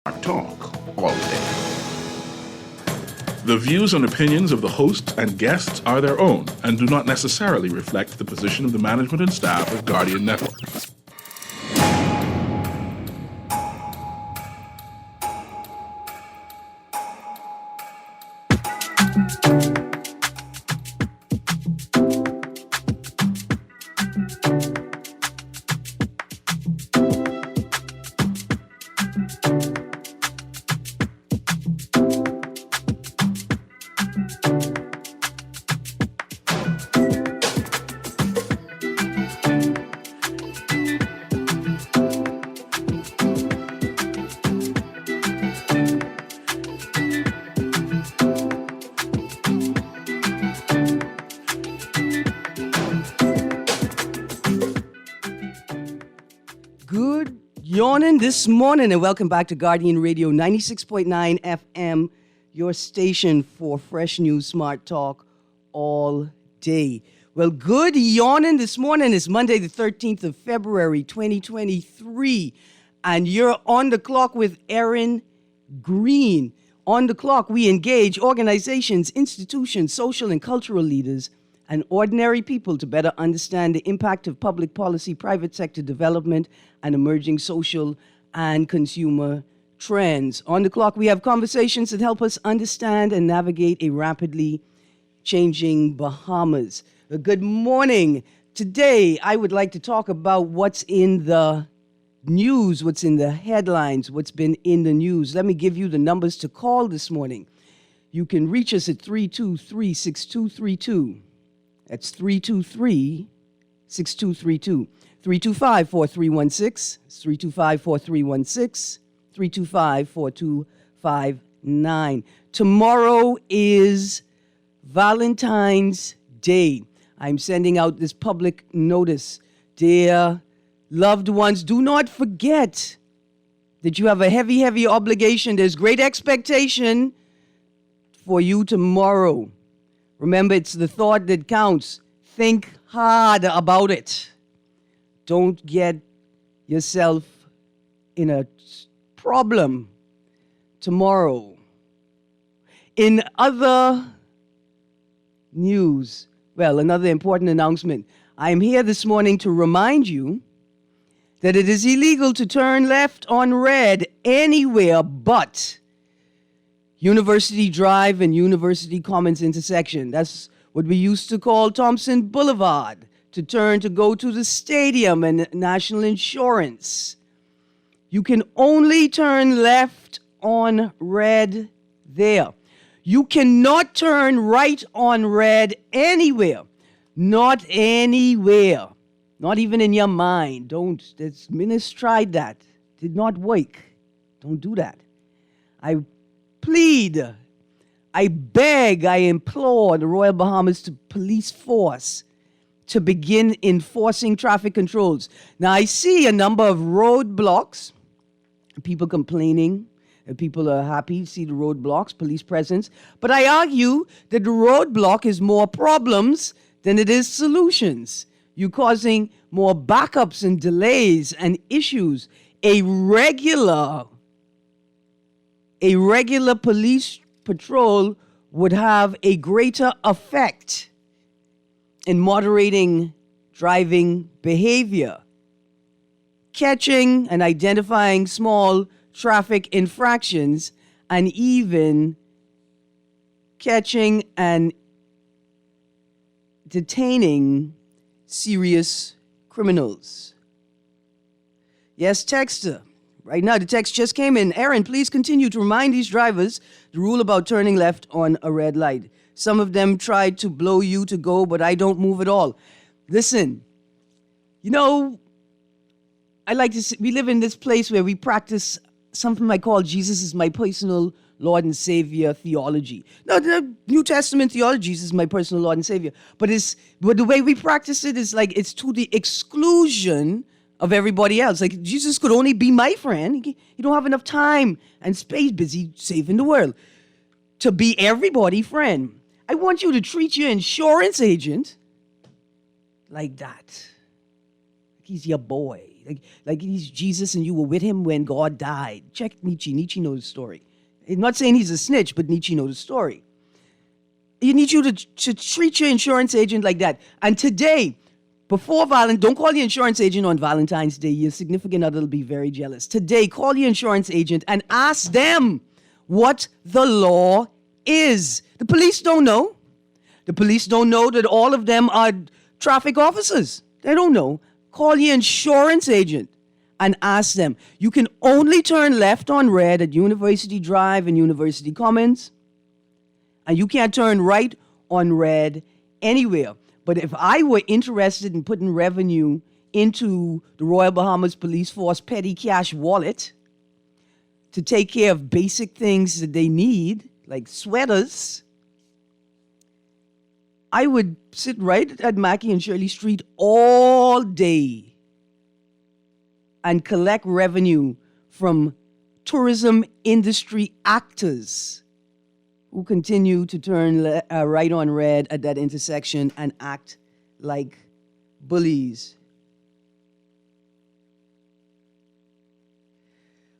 Talk all day. The views and opinions of the hosts and guests are their own and do not necessarily reflect the position of the management and staff of Guardian Network. This morning, and welcome back to Guardian Radio 96.9 FM, your station for fresh news, smart talk all day. Well, good yawning this morning. It's Monday, the 13th of February, 2023, and you're on the clock with Erin, Greene. On the clock, we engage organizations, institutions, social and cultural leaders, and ordinary people to better understand the impact of public policy, private sector development, and emerging social and consumer trends. On the clock, we have conversations that help us understand and navigate a rapidly changing Bahamas. Good morning. Today, I would like to talk about what's in the news, what's in the headlines, what's been in the news. Let me give you the numbers to call this morning. You can reach us at 323-6232. That's 323-6232. 325-4316, 325-4316, 325-4259. Tomorrow is Valentine's Day. I'm sending out this public notice. Dear loved ones, do not forget that you have a heavy, heavy obligation. There's great expectation for you tomorrow. Remember, it's the thought that counts. Think hard about it. Don't get yourself in a problem tomorrow. In other news, another important announcement. I'm here this morning to remind you that it is illegal to turn left on red anywhere but University Drive and University Commons intersection. That's what we used to call Thompson Boulevard. To turn to go to the stadium and National Insurance. You can only turn left on red there. You cannot turn right on red anywhere. Not anywhere. Not even in your mind. Don't. This minister tried that. Did not work. Don't do that. I plead, I beg, I implore the Royal Bahamas Police Force to begin enforcing traffic controls. Now, I see a number of roadblocks, people complaining, and people are happy to see the roadblocks, police presence. But I argue that the roadblock is more problems than it is solutions. You're causing more backups and delays and issues. A regular police patrol would have a greater effect in moderating driving behavior, catching and identifying small traffic infractions, and even catching and detaining serious criminals. Yes, texter. Right now, the text just came in. Erin, please continue to remind these drivers the rule about turning left on a red light. Some of them tried to blow you to go, but I don't move at all. Listen, I like to say, we live in this place where we practice something I call Jesus is my personal Lord and Savior theology. No, the New Testament theology, Jesus is my personal Lord and Savior. But the way we practice it is like it's to the exclusion of everybody else. Like Jesus could only be my friend. He don't have enough time and space, busy saving the world, to be everybody's friend. I want you to treat your insurance agent like that. He's your boy. Like he's Jesus and you were with him when God died. Check Nietzsche. Nietzsche knows the story. I'm not saying he's a snitch, but Nietzsche knows the story. You need you to treat your insurance agent like that. And today, before don't call your insurance agent on Valentine's Day. Your significant other will be very jealous. Today, call your insurance agent and ask them what the law is. The police don't know. The police don't know that all of them are traffic officers. They don't know. Call your insurance agent and ask them. You can only turn left on red at University Drive and University Commons. And you can't turn right on red anywhere. But if I were interested in putting revenue into the Royal Bahamas Police Force petty cash wallet to take care of basic things that they need, like sweaters, I would sit right at Mackey and Shirley Street all day and collect revenue from tourism industry actors who continue to turn right on red at that intersection and act like bullies.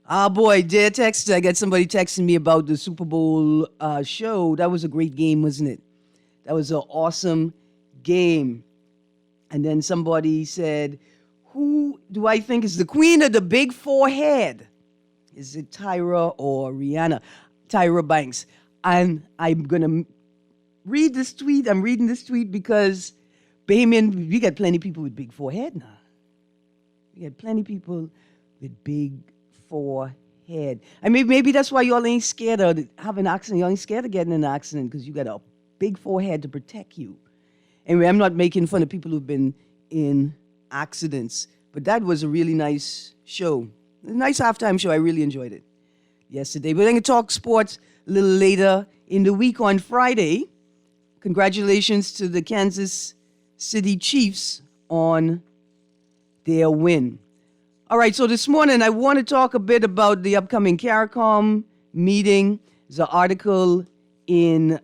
Ah, boy, dear texter, I got somebody texting me about the Super Bowl show. That was a great game, wasn't it? That was an awesome game. And then somebody said, who do I think is the queen of the big forehead? Is it Tyra or Rihanna? Tyra Banks. And I'm going to read this tweet. I'm reading this tweet because Bahamian, we got plenty of people with big forehead now. We got plenty of people with big forehead. I mean, maybe that's why y'all ain't scared of having an accident. Y'all ain't scared of getting in an accident because you got a big forehead to protect you. Anyway, I'm not making fun of people who've been in accidents, but that was a really nice show. A nice halftime show. I really enjoyed it yesterday. We're going to talk sports a little later in the week on Friday. Congratulations to the Kansas City Chiefs on their win. All right, so this morning I want to talk a bit about the upcoming CARICOM meeting. There's an article in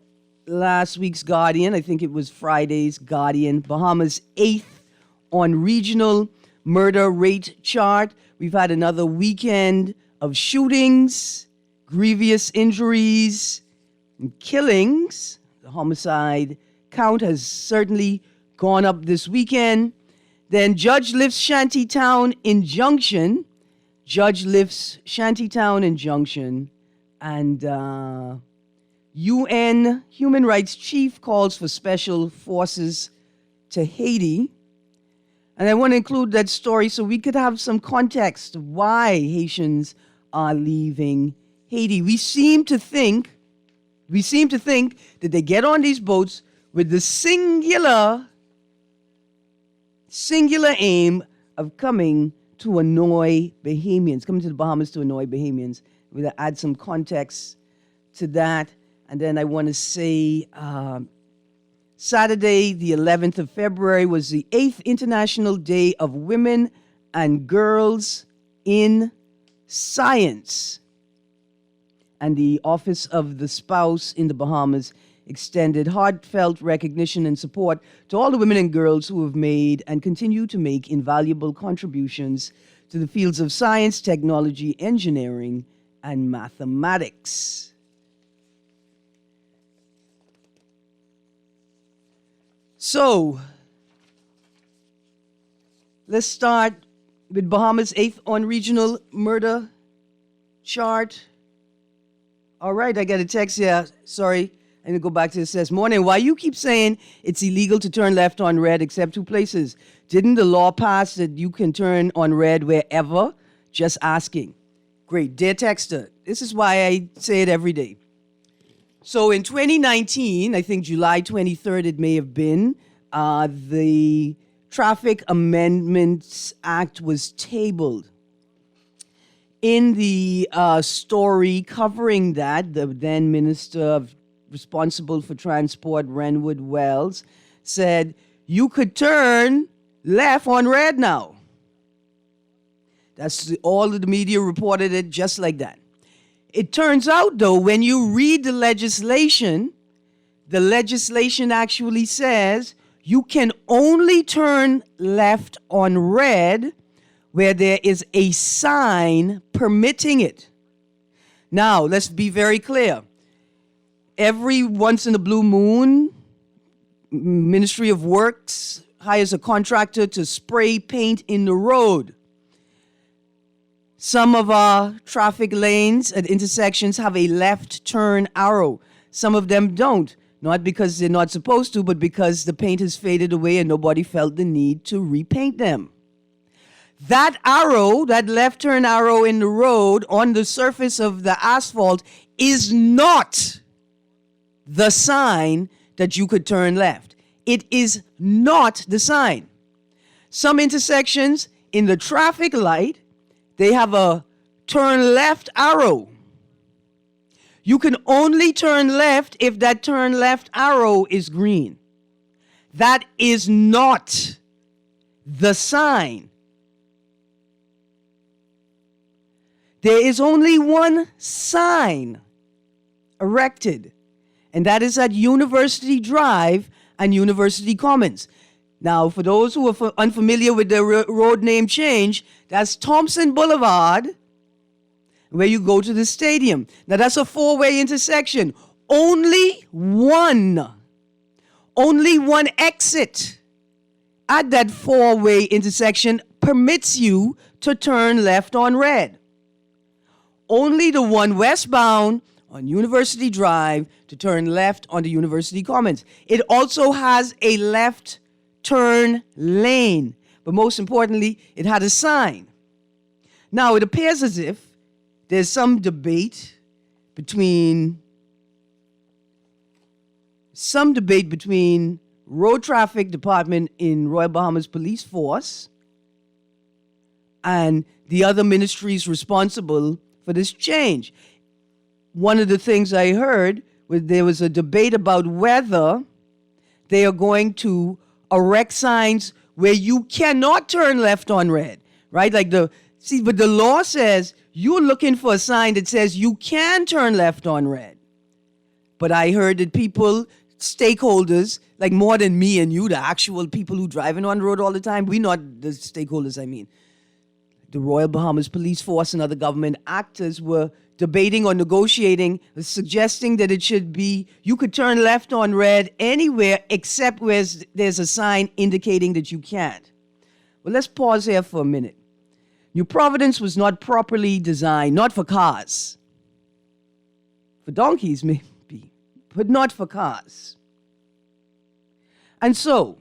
last week's Guardian, I think it was Friday's Guardian, Bahamas 8th on regional murder rate chart. We've had another weekend of shootings, grievous injuries, and killings. The homicide count has certainly gone up this weekend. Then Judge lifts Shantytown injunction. Judge lifts Shantytown injunction. And UN Human Rights Chief calls for special forces to Haiti. And I want to include that story so we could have some context of why Haitians are leaving Haiti. We seem to think that they get on these boats with the singular aim of coming to annoy Bahamians, coming to the Bahamas to annoy Bahamians. We'll add some context to that. And then I want to say Saturday, the 11th of February, was the 8th International Day of Women and Girls in Science. And the Office of the Spouse in the Bahamas extended heartfelt recognition and support to all the women and girls who have made and continue to make invaluable contributions to the fields of science, technology, engineering, and mathematics. So, let's start with Bahamas 8th on regional murder chart. All right, I got a text here. Sorry, I'm going to go back to it. It says, morning, why you keep saying it's illegal to turn left on red except two places? Didn't the law pass that you can turn on red wherever? Just asking. Great. Dear texter, this is why I say it every day. So in 2019, I think July 23rd it may have been, the Traffic Amendments Act was tabled. In the story covering that, the then Minister responsible for Transport, Renwood Wells, said, you could turn left on red now. That's all of the media reported it just like that. It turns out, though, when you read the legislation actually says you can only turn left on red where there is a sign permitting it. Now, let's be very clear. Every once in a blue moon, Ministry of Works hires a contractor to spray paint in the road. Some of our traffic lanes at intersections have a left turn arrow. Some of them don't. Not because they're not supposed to, but because the paint has faded away and nobody felt the need to repaint them. That arrow, that left turn arrow in the road on the surface of the asphalt, is not the sign that you could turn left. It is not the sign. Some intersections in the traffic light, they have a turn left arrow. You can only turn left if that turn left arrow is green. That is not the sign. There is only one sign erected, and that is at University Drive and University Commons. Now, for those who are unfamiliar with the road name change, that's Thompson Boulevard, where you go to the stadium. Now, that's a four-way intersection. Only one exit at that four-way intersection permits you to turn left on red. Only the one westbound on University Drive to turn left onto University Commons. It also has a left turn lane, but most importantly, it had a sign. Now, it appears as if there's some debate between Road Traffic Department in Royal Bahamas Police Force and the other ministries responsible for this change. One of the things I heard was there was a debate about whether they are going to erect signs where you cannot turn left on red, right? But the law says you're looking for a sign that says you can turn left on red. But I heard that stakeholders, like more than me and you, the actual people who driving on the road all the time, we not the stakeholders, I mean. The Royal Bahamas Police Force and other government actors were debating or negotiating, suggesting that it should be, you could turn left on red anywhere except where there's a sign indicating that you can't. Well, let's pause here for a minute. New Providence was not properly designed, not for cars. For donkeys, maybe, but not for cars. And so,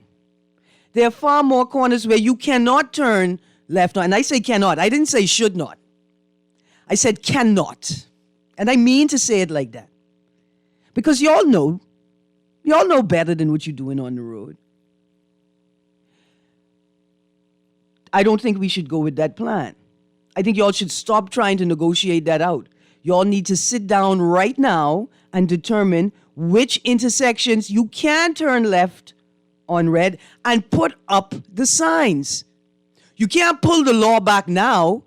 there are far more corners where you cannot turn left on. And I say cannot. I didn't say should not. I said cannot. And I mean to say it like that. Because y'all know better than what you're doing on the road. I don't think we should go with that plan. I think y'all should stop trying to negotiate that out. Y'all need to sit down right now and determine which intersections you can turn left on red and put up the signs. You can't pull the law back now.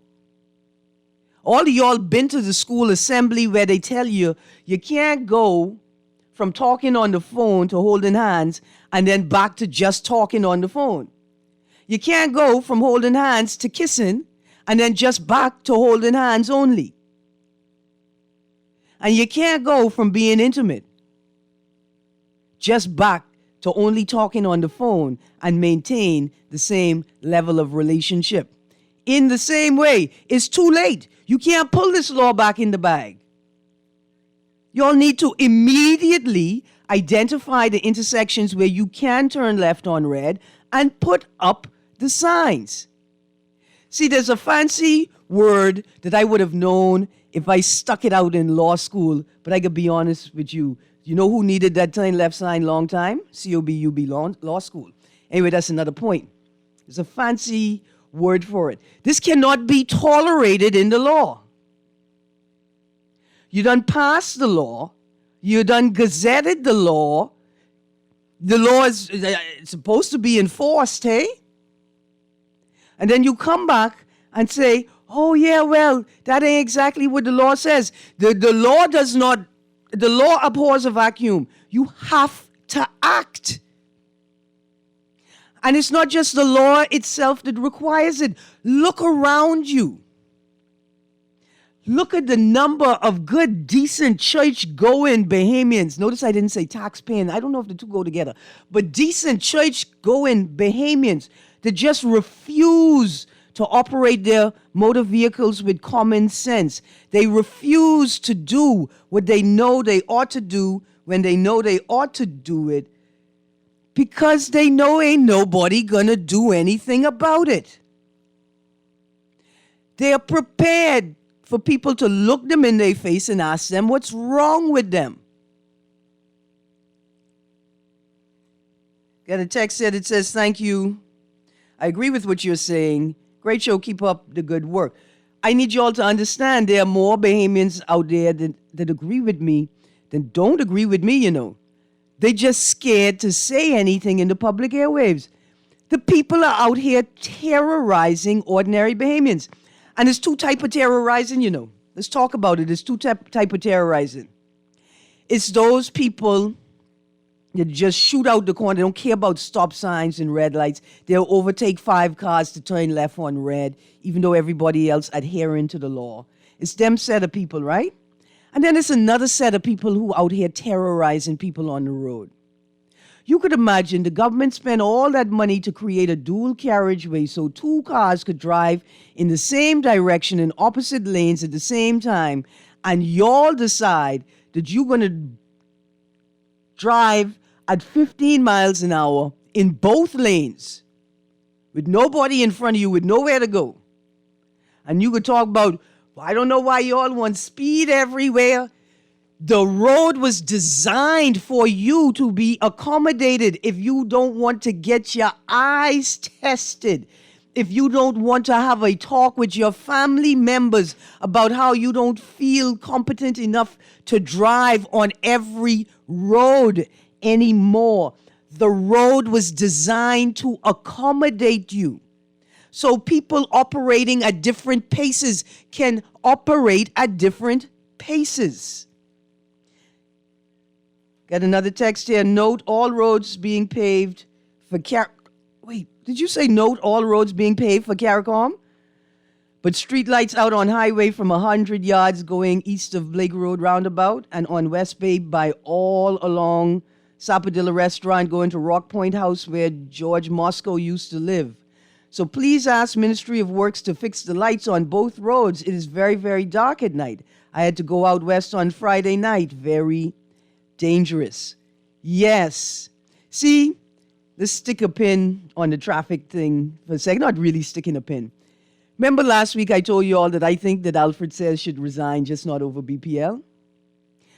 All of y'all been to the school assembly where they tell you you can't go from talking on the phone to holding hands and then back to just talking on the phone. You can't go from holding hands to kissing and then just back to holding hands only. And you can't go from being intimate just back to only talking on the phone and maintain the same level of relationship. In the same way, it's too late. You can't pull this law back in the bag. Y'all need to immediately identify the intersections where you can turn left on red and put up the signs. See, there's a fancy word that I would have known if I stuck it out in law school, but I could be honest with you. You know who needed that turn left sign long time? COBUB Law School. Anyway, that's another point. There's a fancy word for it. This cannot be tolerated in the law. You done passed the law. You done gazetted the law. The law is supposed to be enforced, hey? And then you come back and say, oh, yeah, well, that ain't exactly what the law says. The law abhors a vacuum. You have to act. And it's not just the law itself that requires it. Look around you. Look at the number of good, decent, church-going Bahamians. Notice I didn't say tax-paying. I don't know if the two go together. But decent, church-going Bahamians that just refuse to operate their motor vehicles with common sense. They refuse to do what they know they ought to do when they know they ought to do it because they know ain't nobody gonna do anything about it. They are prepared for people to look them in their face and ask them what's wrong with them. Got a text here that says, thank you. I agree with what you're saying. Great show. Keep up the good work. I need you all to understand there are more Bahamians out there that agree with me than don't agree with me, you know. They're just scared to say anything in the public airwaves. The people are out here terrorizing ordinary Bahamians. And there's two types of terrorizing, you know. Let's talk about it. There's two types of terrorizing. It's those people that just shoot out the corner. They don't care about stop signs and red lights. They'll overtake 5 cars to turn left on red, even though everybody else adhering to the law. It's them set of people, right? And then it's another set of people who out here terrorizing people on the road. You could imagine the government spent all that money to create a dual carriageway so 2 cars could drive in the same direction in opposite lanes at the same time, and y'all decide that you're going to drive at 15 miles an hour in both lanes with nobody in front of you, with nowhere to go. And you could talk about, well, I don't know why y'all want speed everywhere. The road was designed for you to be accommodated if you don't want to get your eyes tested, if you don't want to have a talk with your family members about how you don't feel competent enough to drive on every road anymore. The road was designed to accommodate you. So people operating at different paces can operate at different paces. Got another text here. Note all roads being paved for Wait, did you say note all roads being paved for CARICOM? But street lights out on highway from 100 yards going east of Blake Road roundabout and on West Bay by all along Sapadilla Restaurant going to Rock Point House where George Moscow used to live. So please ask Ministry of Works to fix the lights on both roads. It is very, very dark at night. I had to go out west on Friday night. Very dangerous. Yes. See, let's stick a pin on the traffic thing for a second. Not really sticking a pin. Remember last week I told you all that I think that Alfred Sayers should resign, just not over BPL?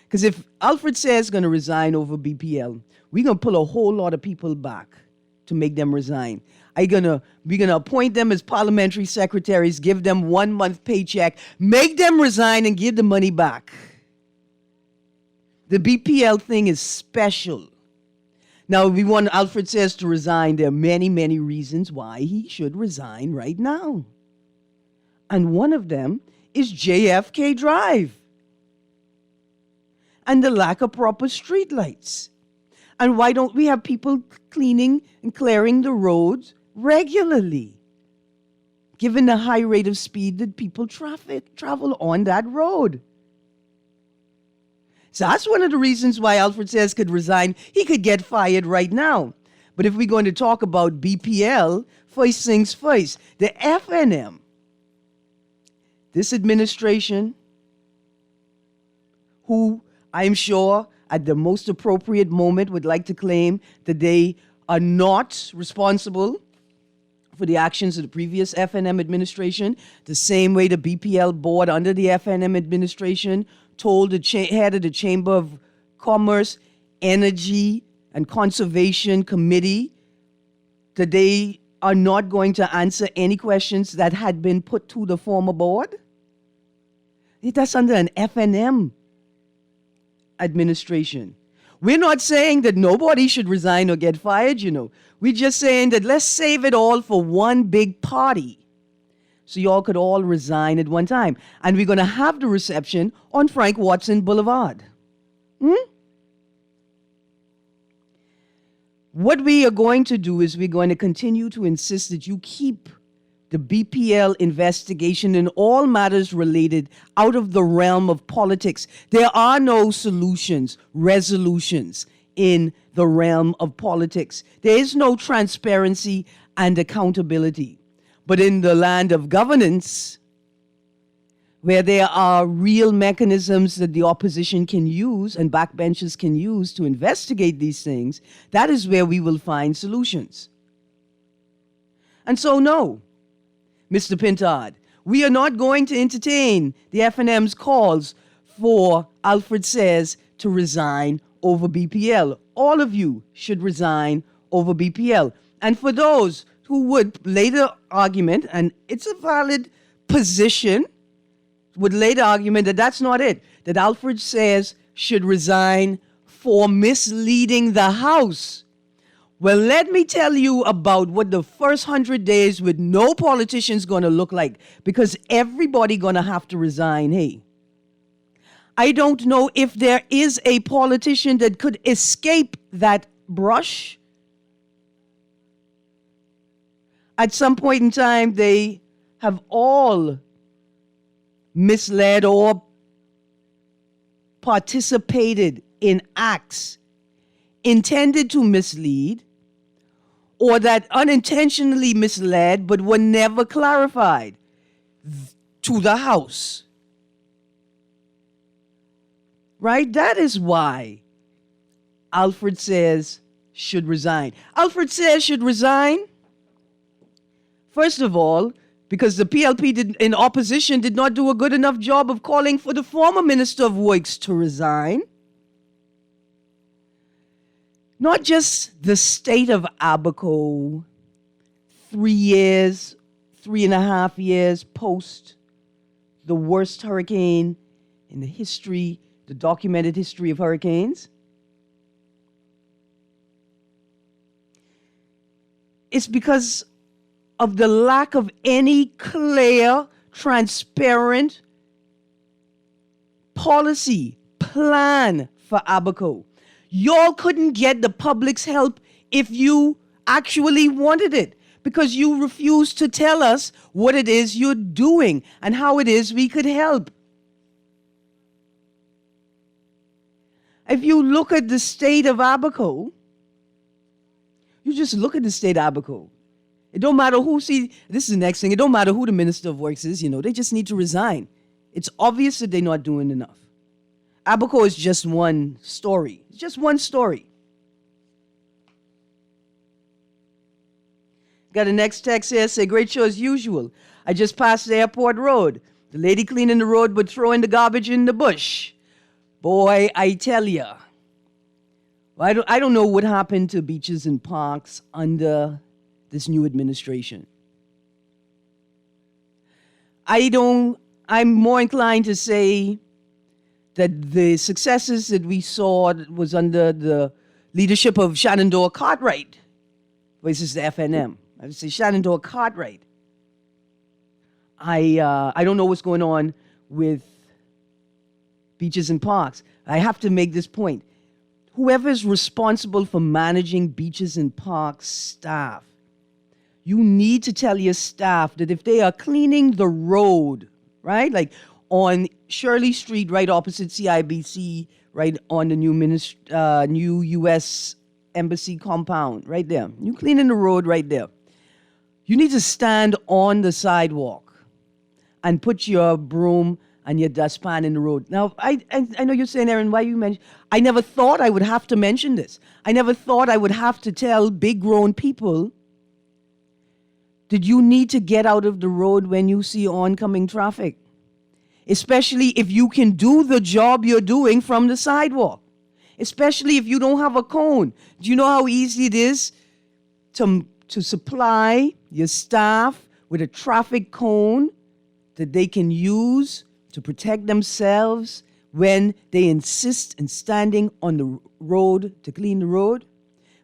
Because if Alfred Sayers is going to resign over BPL, we're going to pull a whole lot of people back to make them resign. We're going to appoint them as parliamentary secretaries, give them 1 month paycheck, make them resign and give the money back. The BPL thing is special. Now, we want Alfred Sayers to resign. There are many, many reasons why he should resign right now. And one of them is JFK Drive and the lack of proper streetlights. And why don't we have people cleaning and clearing the roads regularly, given the high rate of speed that people travel on that road? So that's one of the reasons why Alfred Sayers could resign. He could get fired right now. But if we're going to talk about BPL, first things first, the FNM, this administration, who I'm sure at the most appropriate moment would like to claim that they are not responsible for the actions of the previous FNM administration, the same way the BPL board under the FNM administration told the head of the Chamber of Commerce, Energy, and Conservation Committee that they are not going to answer any questions that had been put to the former board. That's under an FNM administration. We're not saying that nobody should resign or get fired, you know. We're just saying that let's save it all for one big party, so y'all could all resign at one time. And we're going to have the reception on Frank Watson Boulevard. What we are going to do is we're going to continue to insist that you keep the BPL investigation and all matters related out of the realm of politics. There are no solutions, resolutions in the realm of politics. There is no transparency and accountability. But in the land of governance, where there are real mechanisms that the opposition can use and backbenchers can use to investigate these things, that is where we will find solutions. And so, no, Mr. Pintard, we are not going to entertain the FNM's calls for Alfred Sayers to resign over BPL. All of you should resign over BPL. And for those who would lay the argument, and it's a valid position, would lay the argument that that's not it, that Alfred Sayers should resign for misleading the House. Well, let me tell you about what the first 100 days with no politicians going to look like, because everybody going to have to resign. Hey, I don't know if there is a politician that could escape that brush. At some point in time, they have all misled or participated in acts intended to mislead, or that unintentionally misled but were never clarified to the House. Right? That is why Alfred Sayers should resign. Alfred Sayers should resign, first of all, because the PLP in opposition did not do a good enough job of calling for the former Minister of Works to resign. Not just the state of Abaco, 3.5 years post the worst hurricane in the history, the documented history of hurricanes. It's because of the lack of any clear, transparent policy plan for Abaco. Y'all couldn't get the public's help if you actually wanted it, because you refused to tell us what it is you're doing and how it is we could help. If you look at the state of Abaco, you just look at the state of Abaco. It don't matter who, this is the next thing, it don't matter who the Minister of Works is, they just need to resign. It's obvious that they're not doing enough. Abaco is just one story. It's just one story. Got a next text here, say, great show as usual. I just passed the airport road. The lady cleaning the road but throwing the garbage in the bush. Boy, I tell ya. I don't know what happened to beaches and parks under this new administration. I'm more inclined to say that the successes that we saw was under the leadership of Shenandoah Cartwright versus the FNM. I would say Shenandoah Cartwright. I don't know what's going on with beaches and parks. I have to make this point. Whoever is responsible for managing beaches and parks staff, you need to tell your staff that if they are cleaning the road, right, like on Shirley Street, right opposite CIBC, right on the new U.S. Embassy compound, right there. You cleaning the road right there. You need to stand on the sidewalk and put your broom and your dustpan in the road. Now, I know you're saying, Erin, why you mention? I never thought I would have to mention this. I never thought I would have to tell big grown people that you need to get out of the road when you see oncoming traffic, especially if you can do the job you're doing from the sidewalk, especially if you don't have a cone. Do you know how easy it is to supply your staff with a traffic cone that they can use to protect themselves when they insist on standing on the road to clean the road,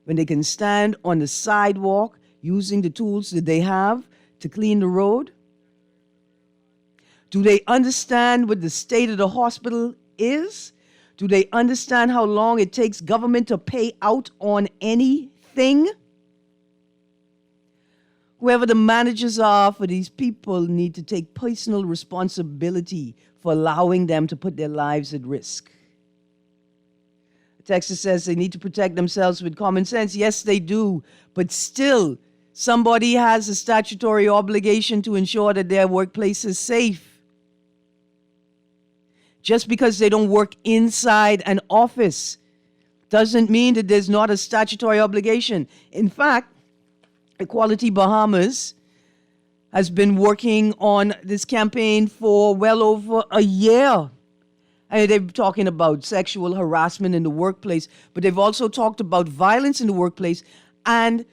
when they can stand on the sidewalk using the tools that they have to clean the road? Do they understand what the state of the hospital is? Do they understand how long it takes government to pay out on anything? thing. Whoever the managers are for these people need to take personal responsibility for allowing them to put their lives at risk. Texas says they need to protect themselves with common sense. Yes, they do. But still, somebody has a statutory obligation to ensure that their workplace is safe. Just because they don't work inside an office doesn't mean that there's not a statutory obligation. In fact, Equality Bahamas has been working on this campaign for well over a year. And they're talking about sexual harassment in the workplace, but they've also talked about violence in the workplace and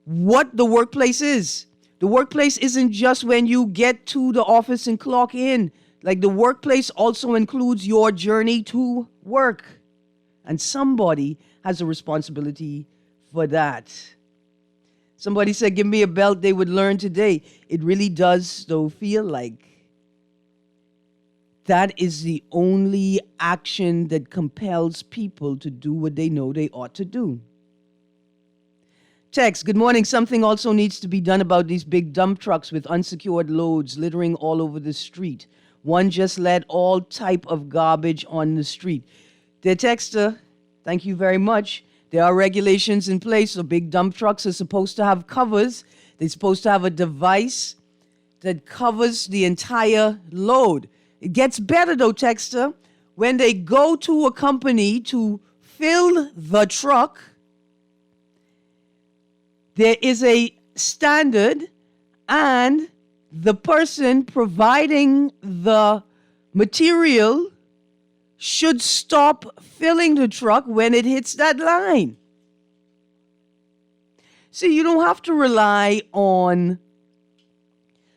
what the workplace is. The workplace isn't just when you get to the office and clock in. Like, the workplace also includes your journey to work. And somebody has a responsibility for that. Somebody said, give me a belt they would learn today. It really does, though, feel like that is the only action that compels people to do what they know they ought to do. Text, good morning. Something also needs to be done about these big dump trucks with unsecured loads littering all over the street. One just let all type of garbage on the street. Dear texter, thank you very much. There are regulations in place, so big dump trucks are supposed to have covers. They're supposed to have a device that covers the entire load. It gets better, though, texter. When they go to a company to fill the truck, there is a standard, and the person providing the material should stop filling the truck when it hits that line. See, you don't have to rely on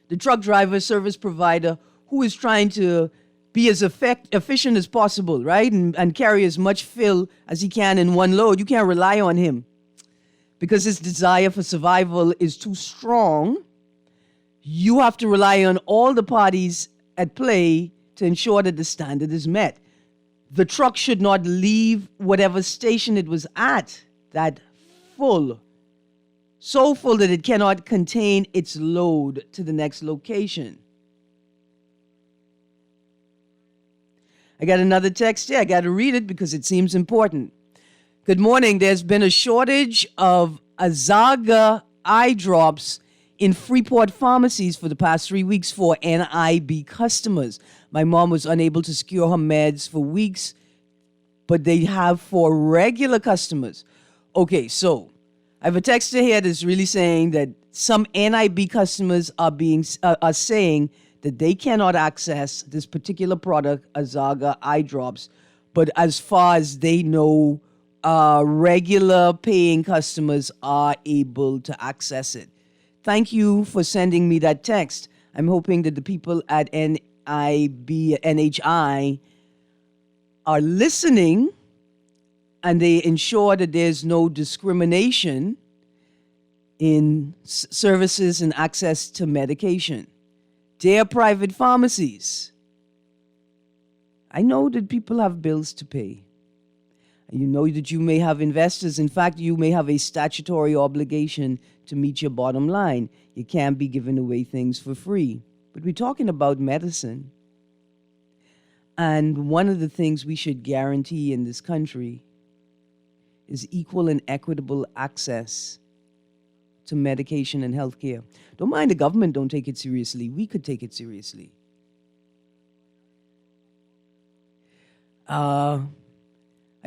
the truck driver, service provider, who is trying to be as efficient as possible, right? And carry as much fill as he can in one load. You can't rely on him because his desire for survival is too strong. You have to rely on all the parties at play to ensure that the standard is met. The truck should not leave whatever station it was at that full, so full that it cannot contain its load to the next location. I got another text here. I got to read it because it seems important. Good morning. There's been a shortage of Azaga eye drops in Freeport pharmacies for the past 3 weeks for NIB customers. My mom was unable to secure her meds for weeks, but they have for regular customers. Okay, so I have a texter here that's really saying that some NIB customers are saying that they cannot access this particular product, Azaga eye drops, but as far as they know, regular paying customers are able to access it. Thank you for sending me that text. I'm hoping that the people at NHI are listening and they ensure that there's no discrimination in services and access to medication. Dear private pharmacies, I know that people have bills to pay. You know that you may have investors. In fact, you may have a statutory obligation to meet your bottom line. You can't be giving away things for free. But we're talking about medicine. And one of the things we should guarantee in this country is equal and equitable access to medication and health care. Don't mind the government don't take it seriously. We could take it seriously. I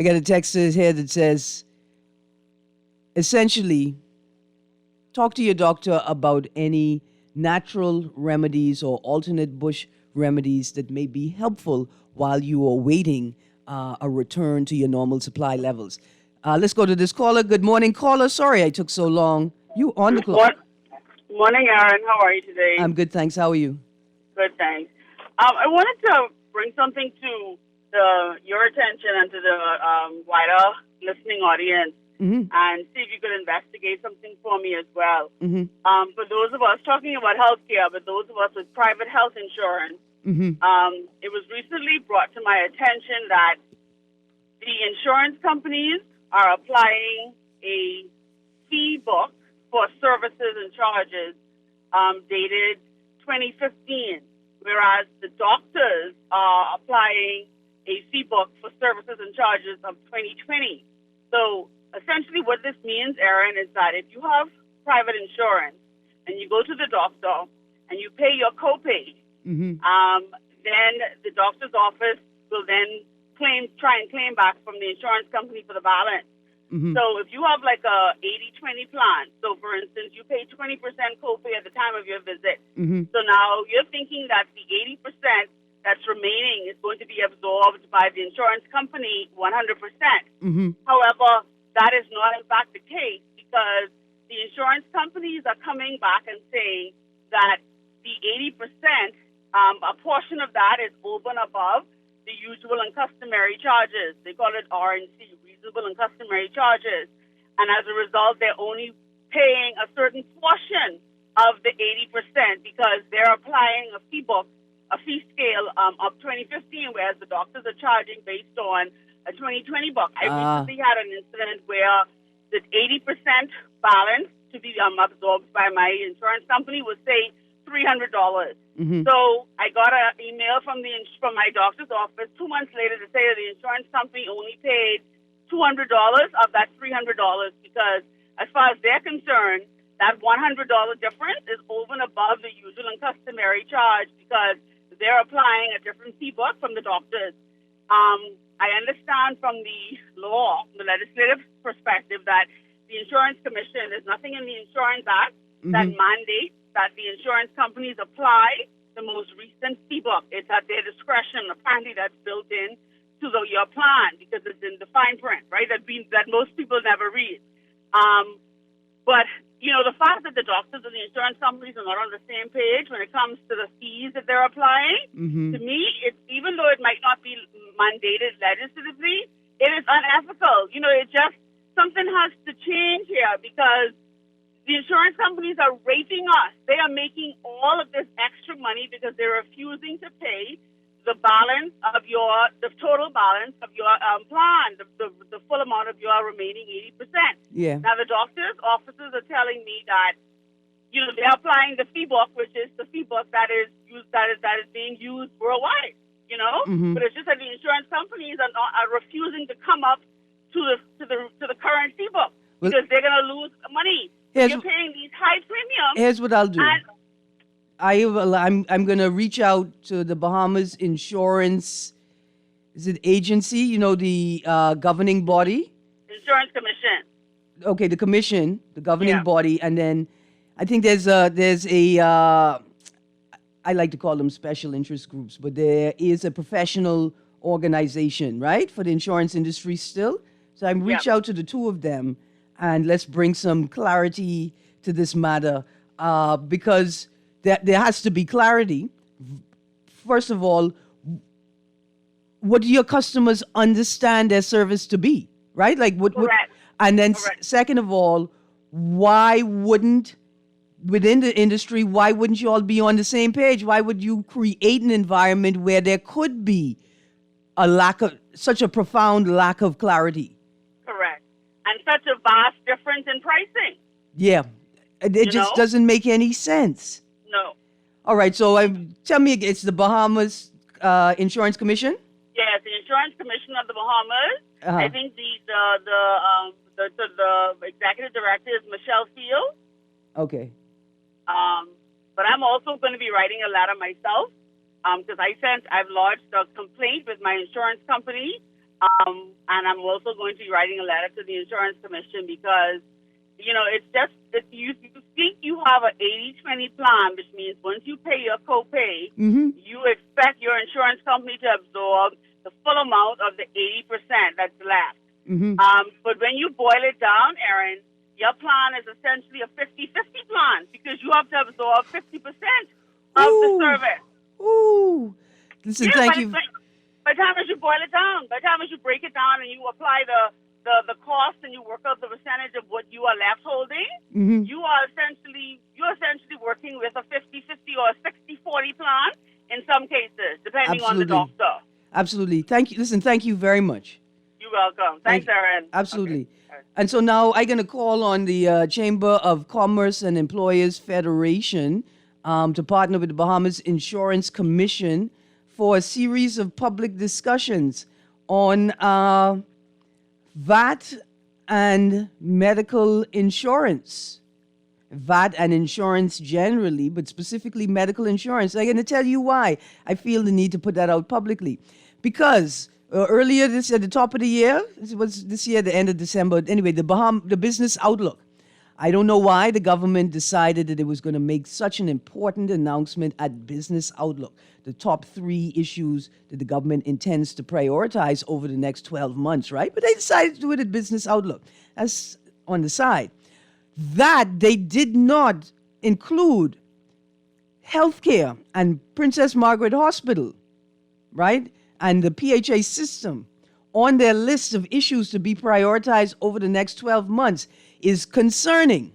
got a text here that says, essentially, talk to your doctor about any natural remedies or alternate bush remedies that may be helpful while you are waiting a return to your normal supply levels. Let's go to this caller. Good morning, caller. Sorry I took so long. You on the clock. Morning, Erin. How are you today? I'm good, thanks. How are you? Good, thanks. I wanted to bring something to your attention and to the wider listening audience, and see if you could investigate something for me as well. For those of us talking about healthcare, but those of us with private health insurance, it was recently brought to my attention that the insurance companies are applying a fee book for services and charges dated 2015, whereas the doctors are applying a fee book for services and charges of 2020. So essentially what this means, Erin, is that if you have private insurance and you go to the doctor and you pay your copay, then the doctor's office will then try and claim back from the insurance company for the balance. So if you have like a 80-20 plan, so for instance, you pay 20% copay at the time of your visit. So now you're thinking that the 80% that's remaining is going to be absorbed by the insurance company 100%. However, that is not in fact the case, because the insurance companies are coming back and saying that the 80%, a portion of that is over and above the usual and customary charges. They call it R&C, reasonable and customary charges. And as a result, they're only paying a certain portion of the 80% because they're applying a fee book, a fee scale of 2015, whereas the doctors are charging based on a 2020 book. I recently had an incident where the 80% balance to be absorbed by my insurance company was, say, $300. So I got an email from my doctor's office 2 months later to say that the insurance company only paid $200 of that $300 because, as far as they're concerned, that $100 difference is over and above the usual and customary charge because they're applying a different fee book from the doctors. I understand from the law, the legislative perspective, that the Insurance Commission, there's nothing in the Insurance Act that mandates that the insurance companies apply the most recent fee book. It's at their discretion. Apparently, that's built in to your plan because it's in the fine print, right? That most people never read. But the fact that the doctors and the insurance companies are not on the same page when it comes to the fees that they're applying, to me, it's, even though it might not be mandated legislatively, it is unethical. It just, something has to change here because the insurance companies are raping us. They are making all of this extra money because they're refusing to pay the balance of the total balance of your plan, the full amount of your remaining 80%. Yeah. Now the doctors' offices are telling me that they're applying the fee book, which is the fee book that is being used worldwide. But it's just that the insurance companies are refusing to come up to the current fee book because they're going to lose money. You're paying these high premiums. Here's what I'll do. I'm going to reach out to the Bahamas Insurance, is it agency? The governing body? Insurance Commission. Okay, the commission, the governing body, and then I think there's a I like to call them special interest groups, but there is a professional organization, right, for the insurance industry still. So I reach out to the two of them, and let's bring some clarity to this matter because there has to be clarity. First of all, what do your customers understand their service to be, right? Like what? And then second of all, why wouldn't within the industry? Why wouldn't you all be on the same page? Why would you create an environment where there could be such a profound lack of clarity? Correct, and such a vast difference in pricing. Yeah, it just doesn't make any sense. No. All right, so tell me, it's the Bahamas Insurance Commission? Yes, the Insurance Commission of the Bahamas. I think the executive director is Michelle Field. Okay. But I'm also going to be writing a letter myself because I've lodged a complaint with my insurance company, and I'm also going to be writing a letter to the Insurance Commission because it's just you think you have an 80-20 plan, which means once you pay your copay, you expect your insurance company to absorb the full amount of the 80% that's left. But when you boil it down, Erin, your plan is essentially a 50-50 plan because you have to absorb 50% of the service. Ooh. Listen, thank you. By the time as you boil it down, by the time as you break it down and you apply the cost and you work out the percentage of what you are left holding, you're essentially working with a 50-50 or a 60-40 plan in some cases, depending on the doctor. Absolutely. Thank you. Listen, thank you very much. You're welcome. Thanks, Erin. Absolutely. Okay. And so now I'm going to call on the Chamber of Commerce and Employers Federation to partner with the Bahamas Insurance Commission for a series of public discussions on VAT and medical insurance. VAT and insurance generally, but specifically medical insurance. I'm going to tell you why I feel the need to put that out publicly. Because earlier this at the top of the year, it was this year, the end of December, anyway, the Business Outlook. I don't know why the government decided that it was going to make such an important announcement at Business Outlook, the top 3 issues that the government intends to prioritize over the next 12 months, right? But they decided to do it at Business Outlook. That's on the side. That they did not include healthcare and Princess Margaret Hospital, right? And the PHA system on their list of issues to be prioritized over the next 12 months is concerning.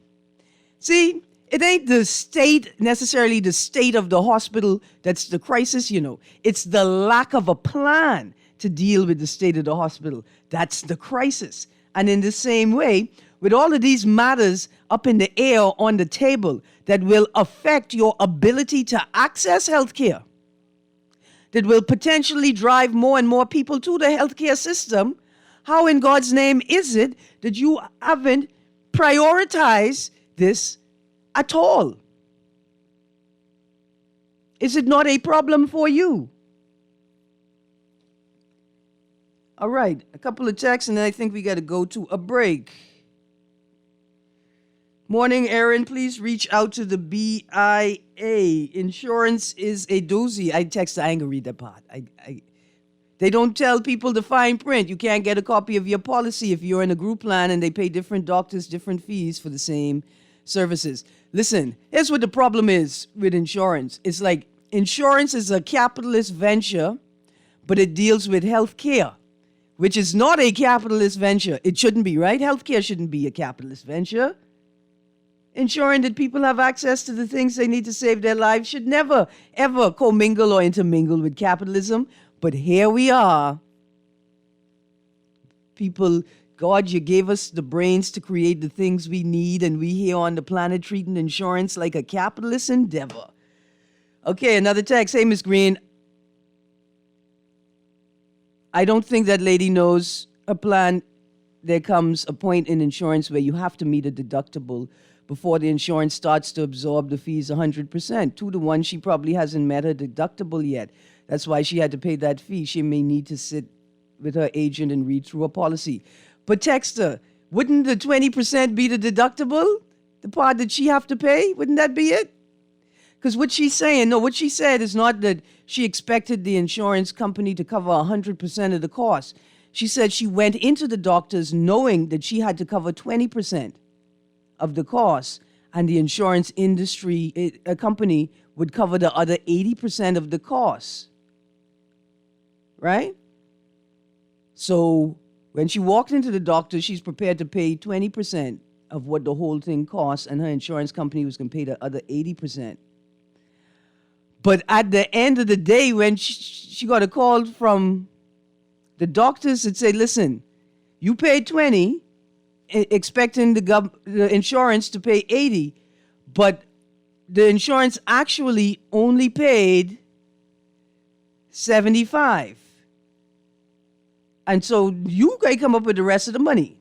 See, it ain't the state, necessarily the state of the hospital that's the crisis, It's the lack of a plan to deal with the state of the hospital. That's the crisis. And in the same way, with all of these matters up in the air on the table that will affect your ability to access healthcare, that will potentially drive more and more people to the healthcare system, how in God's name is it that you haven't prioritized this at all? Is it not a problem for you? All right, a couple of texts, and then I think we got to go to a break. Morning, Erin. Please reach out to the BIA. Insurance is a doozy. I text. I ain't gonna read that part. They don't tell people the fine print. You can't get a copy of your policy if you're in a group plan, and they pay different doctors different fees for the same services. Listen, here's what the problem is with insurance. It's like insurance is a capitalist venture, but it deals with health care, which is not a capitalist venture. It shouldn't be, right? Healthcare shouldn't be a capitalist venture. Ensuring that people have access to the things they need to save their lives should never, ever commingle or intermingle with capitalism. But here we are. People, God, you gave us the brains to create the things we need, and we here on the planet treating insurance like a capitalist endeavor. Okay, another text. Hey, Miss Greene. I don't think that lady knows a plan. There comes a point in insurance where you have to meet a deductible before the insurance starts to absorb the fees 100%. 2 to 1, she probably hasn't met her deductible yet. That's why she had to pay that fee. She may need to sit with her agent and read through a policy. But text her, wouldn't the 20% be the deductible? The part that she have to pay? Wouldn't that be it? Because what she said is not that she expected the insurance company to cover 100% of the cost. She said she went into the doctors knowing that she had to cover 20% of the cost, and the insurance industry, a company, would cover the other 80% of the cost. Right? So when she walked into the doctor, she's prepared to pay 20% of what the whole thing costs, and her insurance company was going to pay the other 80%. But at the end of the day, when she got a call from the doctors that said, listen, you paid 20, expecting the insurance to pay 80, but the insurance actually only paid 75. And so you gotta come up with the rest of the money.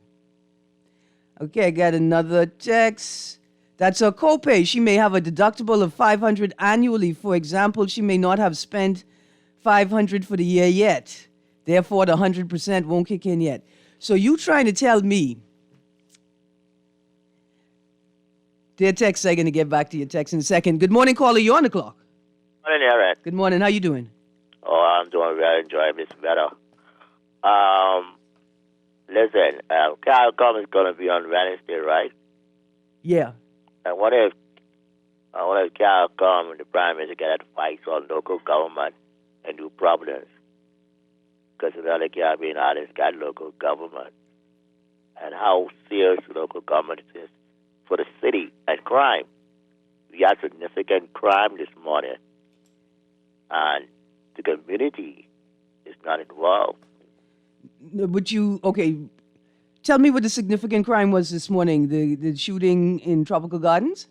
Okay, I got another text. That's her copay. She may have a deductible of $500 annually. For example, she may not have spent $500 for the year yet. Therefore, the 100% won't kick in yet. So you trying to tell me, dear text, I'm going to get back to your text in a second. Good morning, caller. You're on the clock. Morning, Erin. Good morning. How you doing? Oh, I'm doing well. Enjoying this weather. Listen, CARICOM is going to be on Wednesday, right? Yeah. And what if CARICOM and the Prime Minister get to fight on local government and do problems? Because the other Caribbean islands got local government. And how serious local government is for the city and crime. We had significant crime this morning, and the community is not involved. But okay, tell me what the significant crime was this morning, the shooting in Tropical Gardens?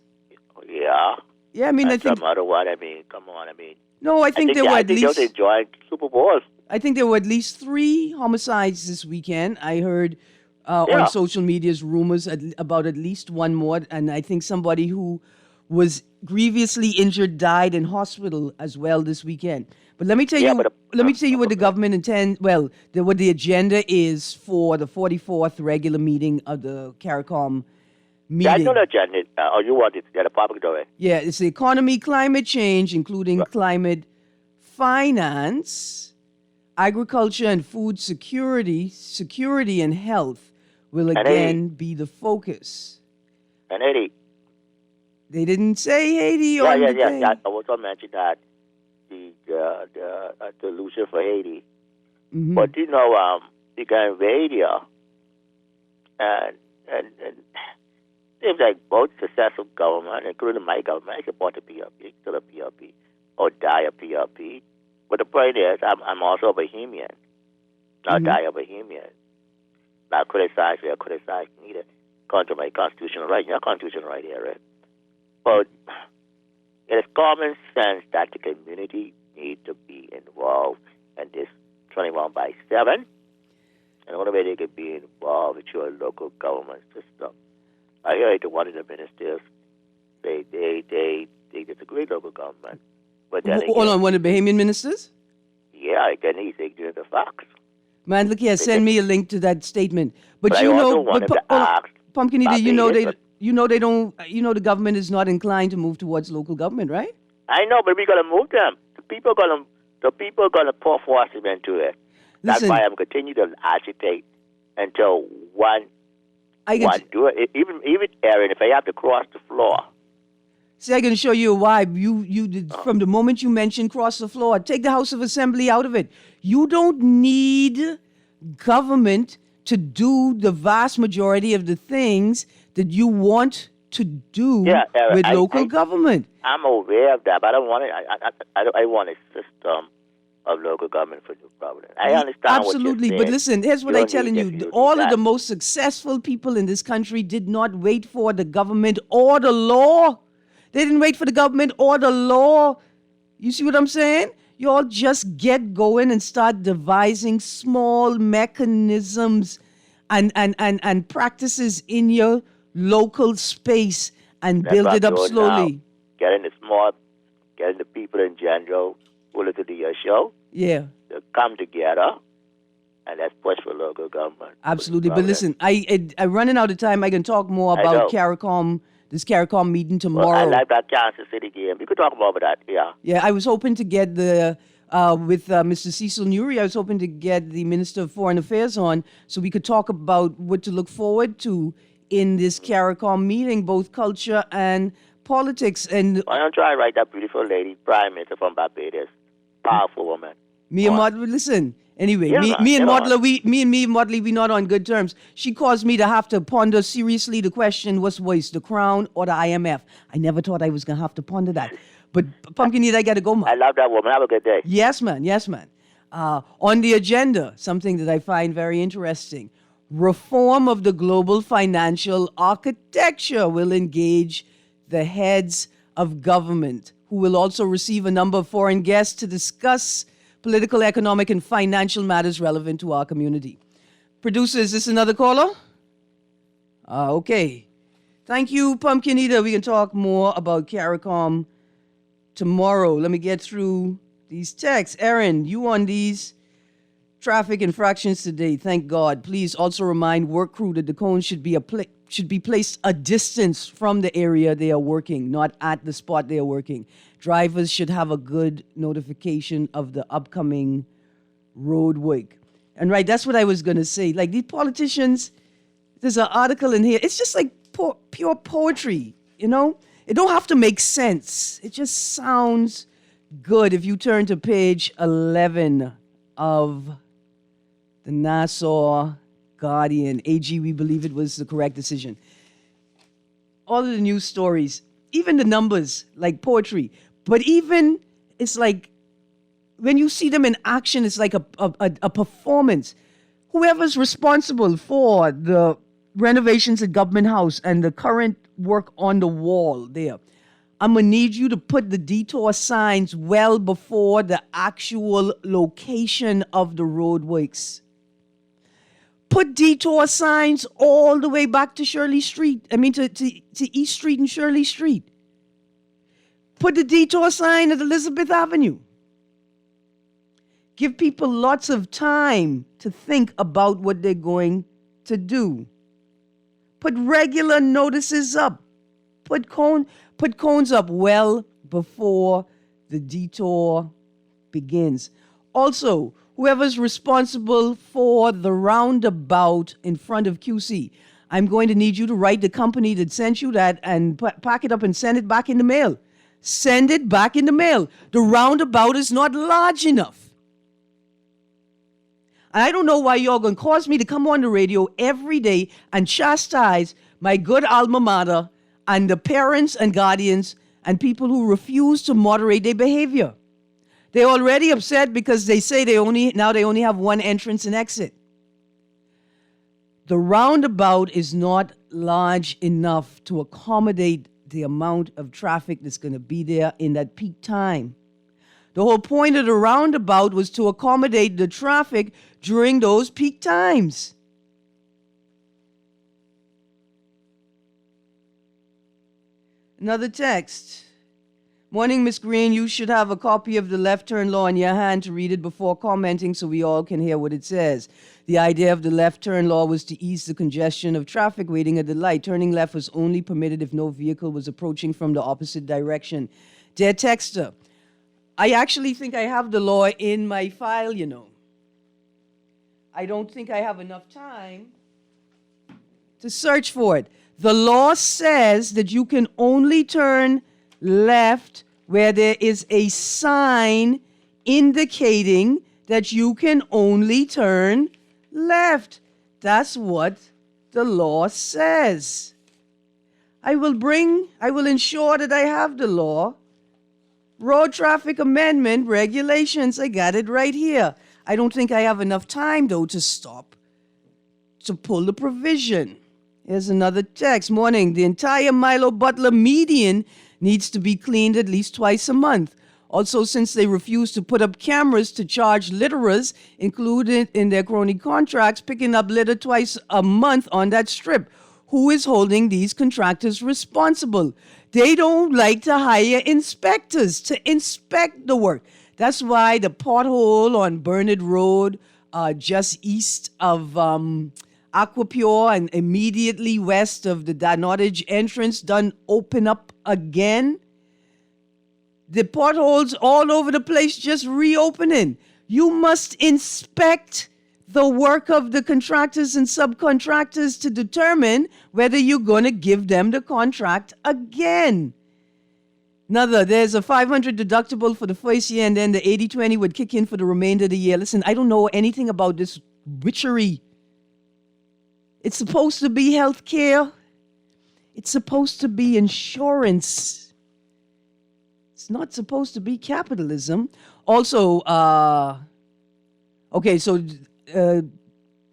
Yeah. Yeah, I mean, I And think... some other one, I mean, come on, I mean. No, I think there were at they least... don't enjoy Super Bowl. I think there were at least 3 homicides this weekend. I heard Yeah. on social media's rumors about at least one more, and I think somebody who was grievously injured died in hospital as well this weekend. But let me tell Yeah, you, but, what the government intends. Well, what the agenda is for the 44th regular meeting of the CARICOM meeting. Yeah, I know the agenda. Or you want it to get a public domain. Yeah, it's the economy, climate change, including climate finance, agriculture and food security and health will again be the focus. And Haiti. They didn't say Haiti Yeah, on the yeah. thing. I also mentioned that the solution for Haiti. Mm-hmm. But you can invade here, and seems like both successful government, including my government, I support the PRP, still a PRP, or die a PRP. But the point is, I'm also a Bohemian, not die a Bohemian. Not criticize me or criticize neither. According to my constitutional right, your constitutional right here, right? But it is common sense that the community needs to be involved in this 21/7. And the only way they can be involved with your local government system. I heard one of the ministers, they disagree with local government. But then Hold on, one of the Bahamian ministers? Yeah, again, he's ignorant of facts. Man, look here, send me a link to that statement. But I you also know, wanted to ask Pumpkin Eater, you know Barbados, they don't, the government is not inclined to move towards local government, right? I know, but we gotta move them. The people gonna pour force them into it. That's why I'm continue to agitate until one do it. Even Erin, if I have to cross the floor. See, I can show you why. You did, from the moment you mentioned cross the floor, take the House of Assembly out of it. You don't need government to do the vast majority of the things that you want to do Erin, with local government. I'm aware of that, but I don't want it. I want a system of local government for New Providence. I understand Absolutely, what you're saying. but listen, here's what I'm telling you. All of that. the most successful people in this country did not wait for the government or the law. They didn't wait for the government or the law. You see what I'm saying? You all just get going and start devising small mechanisms and practices in your local space and build it up slowly. Getting the people in general who listen to your show. Yeah. To come together and let's push for local government. Absolutely. But listen, I'm running out of time. I can talk more about CARICOM, this CARICOM meeting tomorrow. Well, I like that Kansas City game. We could talk more about that, yeah. Yeah, I was hoping to get with Mr. Cecil Nuri, I was hoping to get the Minister of Foreign Affairs on so we could talk about what to look forward to in this CARICOM meeting, both culture and politics. And why don't try write that beautiful lady, Prime Minister from Barbados, powerful woman. Me and Motley, listen. Anyway, me and Motley, we're not on good terms. She caused me to have to ponder seriously the question: what's worse, the Crown or the IMF? I never thought I was gonna have to ponder that. But Pumpkin Eater, I gotta go, man. I love that woman. Have a good day. Yes, man. Yes, man. On the agenda, something that I find very interesting: reform of the global financial architecture will engage the heads of government, who will also receive a number of foreign guests to discuss political, economic, and financial matters relevant to our community. Producer, is this another caller? Okay. Thank you, Pumpkin Eater. We can talk more about CARICOM tomorrow. Let me get through these texts. Erin, you on these traffic infractions today. Thank God. Please also remind work crew that the cones should be placed a distance from the area they are working, not at the spot they are working. Drivers should have a good notification of the upcoming road work. And right, that's what I was going to say. Like these politicians, there's an article in here. It's just like pure poetry, you know? It don't have to make sense. It just sounds good. If you turn to page 11 of the Nassau Guardian, AG, we believe it was the correct decision. All of the news stories, even the numbers, like poetry. But even, it's like, when you see them in action, it's like a performance. whoever's responsible for the renovations at Government House and the current work on the wall there, I'm going to need you to put the detour signs well before the actual location of the roadworks. Put detour signs all the way back to Shirley Street. To East Street and Shirley Street. Put the detour sign at Elizabeth Avenue. Give people lots of time to think about what they're going to do. Put regular notices up. Put cones up well before the detour begins. Also, whoever's responsible for the roundabout in front of QC, I'm going to need you to write the company that sent you that and pack it up and send it back in the mail. Send it back in the mail. The roundabout is not large enough. And I don't know why y'all going to cause me to come on the radio every day and chastise my good alma mater and the parents and guardians and people who refuse to moderate their behavior. They're already upset because they say they only have one entrance and exit. The roundabout is not large enough to accommodate the amount of traffic that's going to be there in that peak time. The whole point of the roundabout was to accommodate the traffic during those peak times. Another text. Morning, Miss Greene. You should have a copy of the left turn law in your hand to read it before commenting so we all can hear what it says. The idea of the left turn law was to ease the congestion of traffic waiting at the light. Turning left was only permitted if no vehicle was approaching from the opposite direction. Dear texter, I actually think I have the law in my file, you know. I don't think I have enough time to search for it. The law says that you can only turn left where there is a sign indicating that you can only turn left. That's what the law says. I will ensure that I have the law. Road Traffic Amendment Regulations, I got it right here. I don't think I have enough time, though, to stop to pull the provision. Here's another text. Morning, the entire Milo Butler median needs to be cleaned at least twice a month. Also, since they refuse to put up cameras to charge litterers, included in their crony contracts, picking up litter twice a month on that strip. Who is holding these contractors responsible? They don't like to hire inspectors to inspect the work. That's why the pothole on Burnett Road, just east of Aquapure and immediately west of the Danottage entrance, done open up again. The potholes all over the place just reopening. You must inspect the work of the contractors and subcontractors to determine whether you're going to give them the contract again. There's a $500 deductible for the first year, and then the 80-20 would kick in for the remainder of the year. Listen, I don't know anything about this witchery. It's supposed to be health care. It's supposed to be insurance. It's not supposed to be capitalism. Also,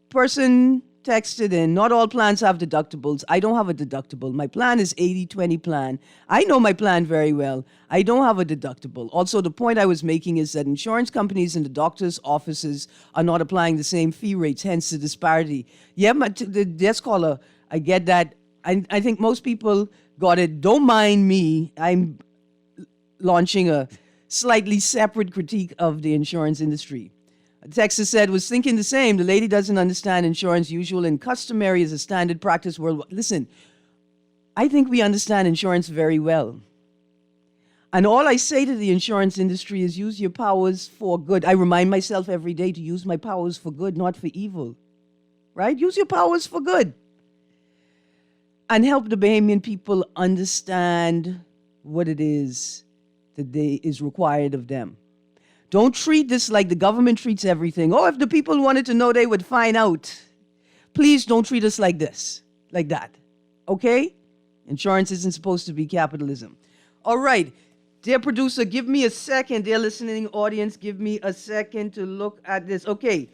person texted in, not all plans have deductibles. I don't have a deductible. My plan is 80-20 plan. I know my plan very well. I don't have a deductible. Also, the point I was making is that insurance companies and the doctor's offices are not applying the same fee rates, hence the disparity. Yeah, the desk caller, I get that. I think most people got it. Don't mind me. I'm launching a slightly separate critique of the insurance industry. Texas said, was thinking the same. The lady doesn't understand insurance. Usual and customary is a standard practice worldwide. Listen, I think we understand insurance very well. And all I say to the insurance industry is use your powers for good. I remind myself every day to use my powers for good, not for evil. Right? Use your powers for good. And help the Bahamian people understand what it is that is required of them. Don't treat this like the government treats everything. Oh, if the people wanted to know, they would find out. Please don't treat us like this, like that. Okay? Insurance isn't supposed to be capitalism. All right. Dear producer, give me a second. Dear listening audience, give me a second to look at this. Okay.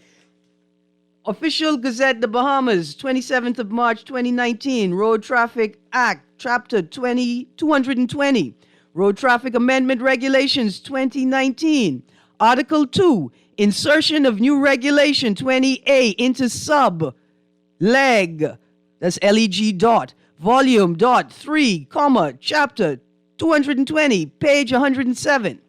Official Gazette, the Bahamas, 27th of March, 2019. Road Traffic Act, Chapter 220. Road Traffic Amendment Regulations, 2019. Article 2, insertion of new regulation 20A into sub leg, that's leg dot, volume dot 3, comma, chapter 220, page 107.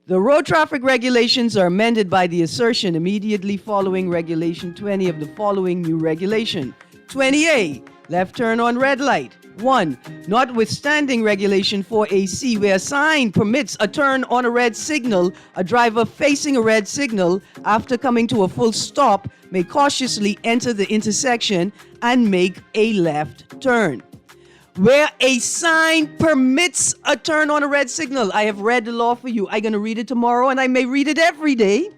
The road traffic regulations are amended by the assertion immediately following Regulation 20 of the following new regulation. 20A, left turn on red light. 1. Notwithstanding Regulation 4AC, where a sign permits a turn on a red signal, a driver facing a red signal after coming to a full stop may cautiously enter the intersection and make a left turn. Where a sign permits a turn on a red signal. I have read the law for you. I'm going to read it tomorrow, and I may read it every day.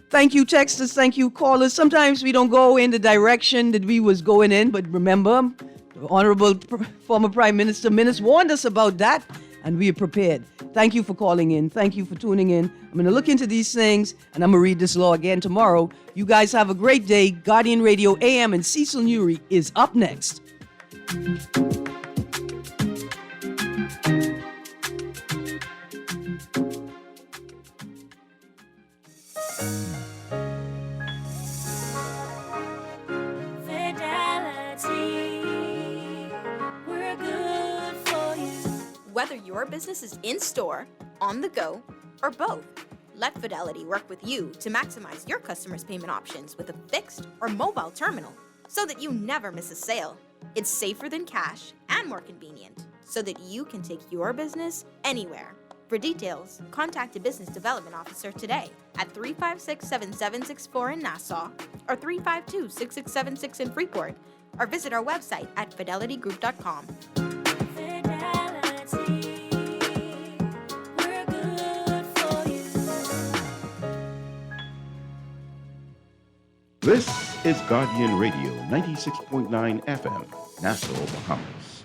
Thank you, texters. Thank you, callers. Sometimes we don't go in the direction that we was going in, but remember, the Honorable former Prime Minister Minnis warned us about that, and we are prepared. Thank you for calling in. Thank you for tuning in. I'm going to look into these things, and I'm going to read this law again tomorrow. You guys have a great day. Guardian Radio AM and Cecil Newry is up next. Whether your business is in-store, on the go, or both, let Fidelity work with you to maximize your customers' payment options with a fixed or mobile terminal so that you never miss a sale. It's safer than cash and more convenient so that you can take your business anywhere. For details, contact a business development officer today at 356-7764 in Nassau or 352-6676 in Freeport, or visit our website at fidelitygroup.com. This is Guardian Radio 96.9 FM, Nassau, Bahamas.